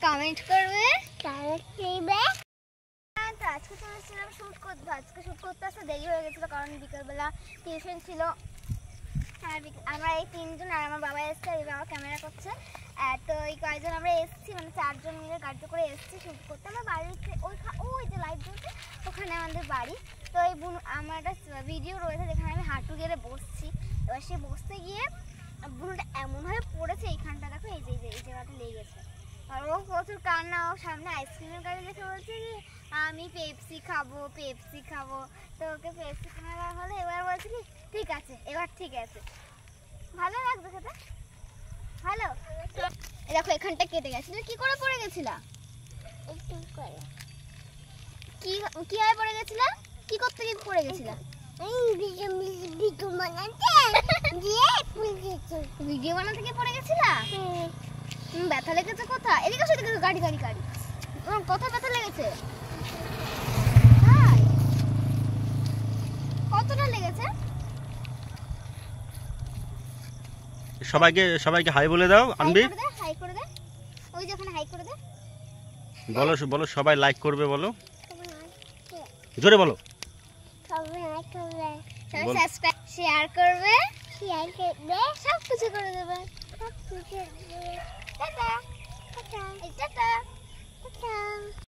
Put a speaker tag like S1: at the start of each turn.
S1: Comment করবে।
S2: তো আজকে চলেছিলাম শুট করতে। আজকে শুট করতে আসতে দেরি হয়ে গেছিলো, কারণ বিকেলবেলা টিউশন ছিল। আর আমরা এই 3 জন, আর আমার বাবা এসছে, এই বাবা ক্যামেরা করছে। তো এই কয়েকজন আমরা এসেছি, মানে 4 জন মিলে গাড়ি করে এসেছি শুট করতে। আমার বাড়িতে ওই যে লাইট জ্বলছে ওখানে আমাদের বাড়ি। তো এই আমার একটা ভিডিও রয়েছে যেখানে আমি হাঁটু গেড়ে বসছি। এবার সে বসতে গিয়ে বুনুটা এমনভাবে পড়েছে, এইখানটা দেখো, এই জায়গাটা লেগেছে। আর ও প্রচুর কান্না। ও সামনে আইসক্রিমের গাড়ি দেখে বলছে যে আমি পেপসি খাবো। তো ওকে পেপসি কিনে দেওয়া হলো। এবার বলছে কি ঠিক আছে, এবার ঠিক আছে। ভালো লাগছে খেতে, ভালো। দেখো এখানটা কেটে গেছে। তুমি কি করে পড়ে গেছিলা? কিভাবে পড়ে গেছিলা? কি করতে গিয়ে পড়ে গেছিলা? ভিডিও বানাতে গিয়ে পড়ে গেছিলা? ব্যথা লেগেছে কোথায়? এদিকে গাড়ি কোথায় ব্যথা লেগেছে? কতটা লেগেছে?
S3: সবাইকে হাই বলে দাও। আনবি
S2: হাই করে দে। ওই যে ওখানে হাই করে দে।
S3: বলো সবাই লাইক করবে, বলো জোরে বলো।
S2: সবাই সাবস্ক্রাইব শেয়ার করবে, সব কিছু করে দেবে। Tata tata tata.